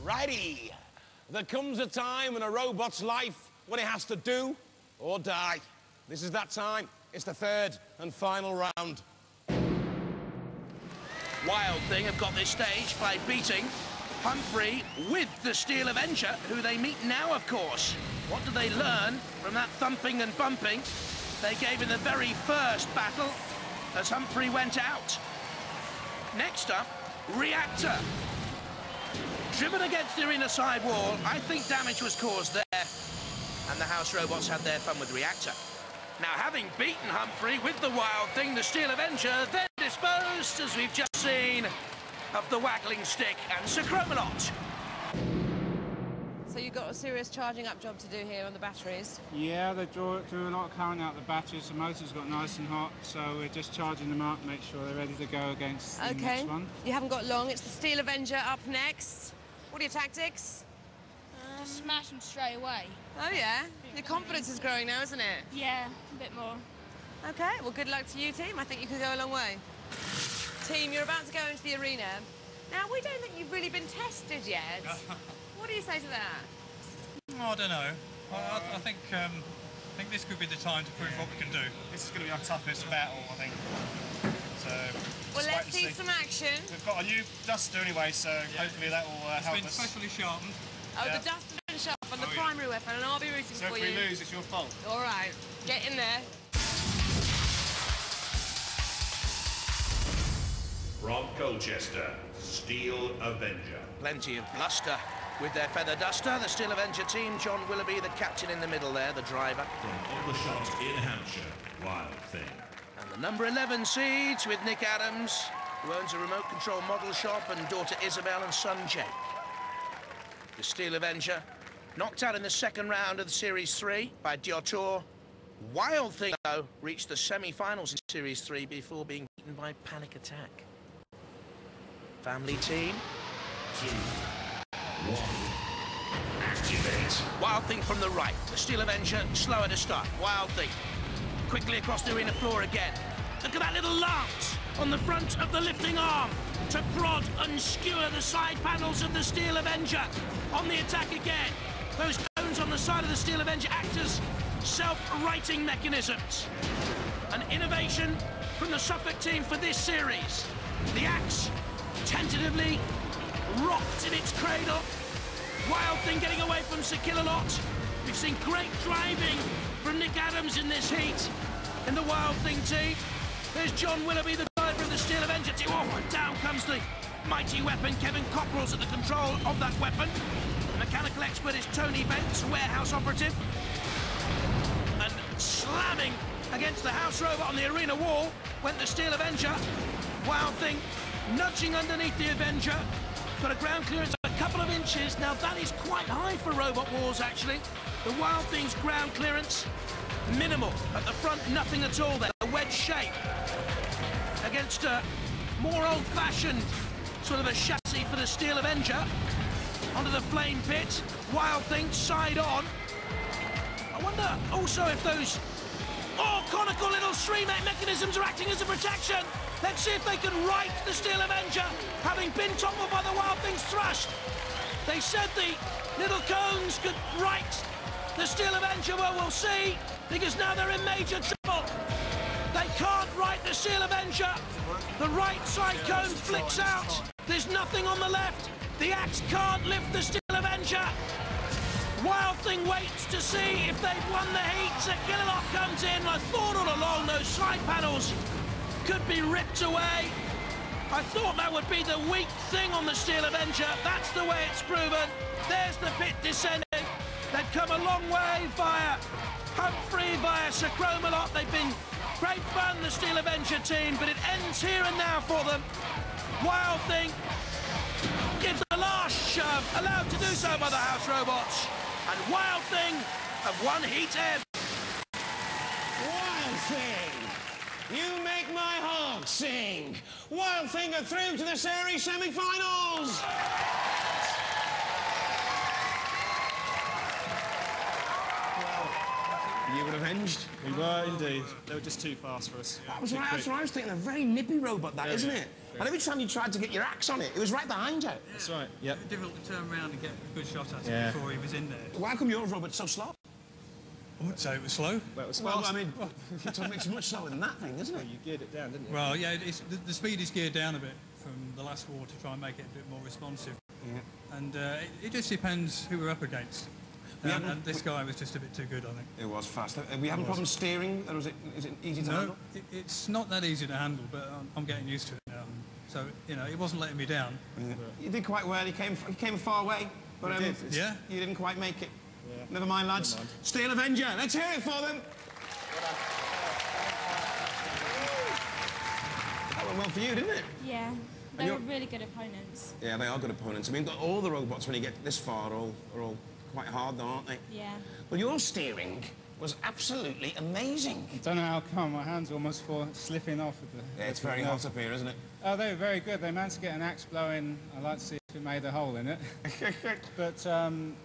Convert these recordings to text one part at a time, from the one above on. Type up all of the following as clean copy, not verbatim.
Righty. There comes a time in a robot's life when it has to do or die. This is that time. It's the third and final round. Wild Thing have got this stage by beating Humphrey with the Steel Avenger, who they meet now, of course. What do they learn from that thumping and bumping they gave in the very first battle as Humphrey went out? Next up, Reactor. Driven against the arena side wall, I think damage was caused there. And the house robots had their fun with Reactor. Now, having beaten Humphrey with the Wild Thing, the Steel Avenger then disposed, as we've just seen, of the Waggling Stick and Sir Chromalot. So you've got a serious charging up job to do here on the batteries? Yeah, they drew a lot of current out the batteries. The motors got nice and hot, so we're just charging them up, make sure they're ready to go against the next one. You haven't got long. It's the Steel Avenger up next. What are your tactics? Smash them straight away. Oh, yeah? Your confidence is growing now, isn't it? Yeah, a bit more. OK, well, good luck to you, team. I think you could go a long way. Team, you're about to go into the arena. Now, we don't think you've really been tested yet. What do you say to that? Oh, I don't know. I think this could be the time to prove what we can do. This is going to be our toughest battle, I think. So, well, let's see some action. We've got a new duster anyway, so hopefully that will help us. It's been specially sharpened. Oh, the duster's been sharpened, the primary weapon, and I'll be rooting for you. So if we lose, it's your fault. All right, get in there. From Colchester, Steel Avenger. Plenty of bluster with their feather duster. The Steel Avenger team, John Willoughby, the captain in the middle there, the driver. From Aldershot in Hampshire, Wild Thing. And the number 11 seeds with Nick Adams, who owns a remote control model shop, and daughter Isabel and son Jake. The Steel Avenger, knocked out in the second round of the Series 3 by Diotor. Wild Thing, though, reached the semi-finals in Series 3 before being beaten by Panic Attack. Family team. 2, 1, activate. Wild Thing from the right. The Steel Avenger slower to start. Wild Thing quickly across the arena floor again. Look at that little lance on the front of the lifting arm to prod and skewer the side panels of the Steel Avenger. On the attack again. Those cones on the side of the Steel Avenger act as self-righting mechanisms. An innovation from the Suffolk team for this series. The axe tentatively rocked in its cradle. Wild Thing getting away from Sir Killalot. We've seen great driving from Nick Adams in this heat in the Wild Thing team. There's John Willoughby, the driver of the Steel Avenger team. Oh, and down comes the mighty weapon. Kevin Cockrell's at the control of that weapon. The mechanical expert is Tony Bentz, warehouse operative. And slamming against the house robot on the arena wall went the Steel Avenger. Wild Thing nudging underneath the Avenger. Got a ground clearance of a couple of inches. Now, that is quite high for robot walls, actually. The Wild Thing's ground clearance, minimal. At the front, nothing at all there. A wedge shape against a more old-fashioned sort of a chassis for the Steel Avenger. Onto the flame pit. Wild Thing side on. I wonder also if those conical little streamer mechanisms are acting as a protection. Let's see if they can right the Steel Avenger, having been toppled by the Wild Thing's thrust. They said the little cones could right the Steel Avenger. Well, we'll see, because now they're in major trouble. They can't right the Steel Avenger. The right side cone flicks out. There's nothing on the left. The axe can't lift the Steel Avenger. Wild Thing waits to see if they've won the heat. Sir Killalot comes in. I thought all along those side panels could be ripped away. I thought that would be the weak thing on the Steel Avenger. That's the way it's proven. There's the pit descending. They've come a long way via Humphrey, via Sir Chromalot. They've been great fun, the Steel Avenger team, but it ends here and now for them. Wild Thing gives the last shove, allowed to do so by the house robots. And Wild Thing have won heat ebb. Wild Thing, you make my heart sing. Wild Thing are through to the series semi-finals. Well, you would have avenged. We were indeed. They were just too fast for us. That's what I was thinking. A very nippy robot, that, isn't it? And every time you tried to get your axe on it, it was right behind you. That's right. Yep. It was difficult to turn around and get a good shot at it before he was in there. Why come your robot's so slow? I wouldn't say it was slow. Well, it was Well, fast. I mean, it's much slower than that thing, isn't it? You geared it down, didn't you? Well, yeah, the speed is geared down a bit from the last war to try and make it a bit more responsive. Yeah. And it just depends who we're up against. And this guy was just a bit too good, I think. It was fast. Are we having problems steering, or is it easy to handle? No, it's not that easy to handle, but I'm getting used to it now. So, you know, it wasn't letting me down. Yeah. You did quite well. You came a far way, but did. you didn't quite make it. Yeah. Never mind, lads. Never mind. Steel Avenger. Let's hear it for them. That went well for you, didn't it? Yeah, they were really good opponents. Yeah, they are good opponents. I mean, all the robots, when you get this far, are all quite hard, though, aren't they? Yeah. Well, your steering was absolutely amazing. I don't know how come my hands almost slipping off of the... Yeah, it's very hot up here, isn't it? Oh, they were very good. They managed to get an axe blowing. I'd like to see if it made a hole in it. But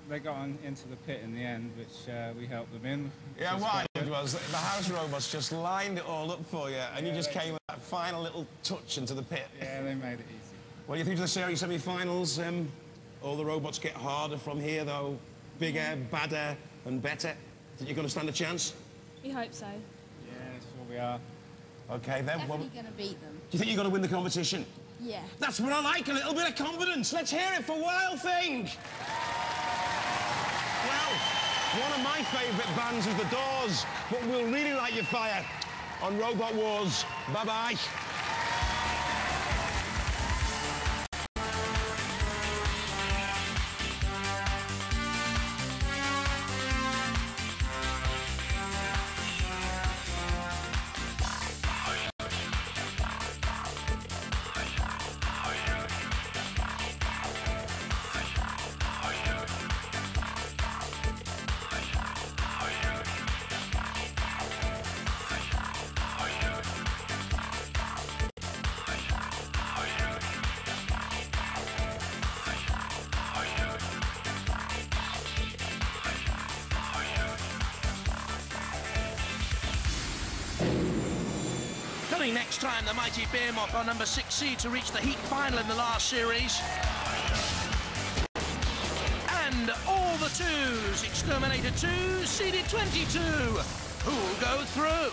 they got on into the pit in the end, which we helped them in. Yeah, what I did was the house robots just lined it all up for you, and you just came with that final little touch into the pit. Yeah, they made it easy. What do you think of the series semi-finals? All the robots get harder from here, though. Bigger, badder, and better. Think you're going to stand a chance? We hope so. Yeah, sure we are. Okay, then. Definitely going to beat them. Do you think you're going to win the competition? Yeah. That's what I like, a little bit of confidence. Let's hear it for Wild Thing. Well, one of my favourite bands is The Doors, but we'll really light your fire on Robot Wars. Bye-bye. Coming next time, the mighty Behemoth are number 6 seed to reach the heat final in the last series. And all the twos, Exterminator 2, seeded 22. Who'll go through?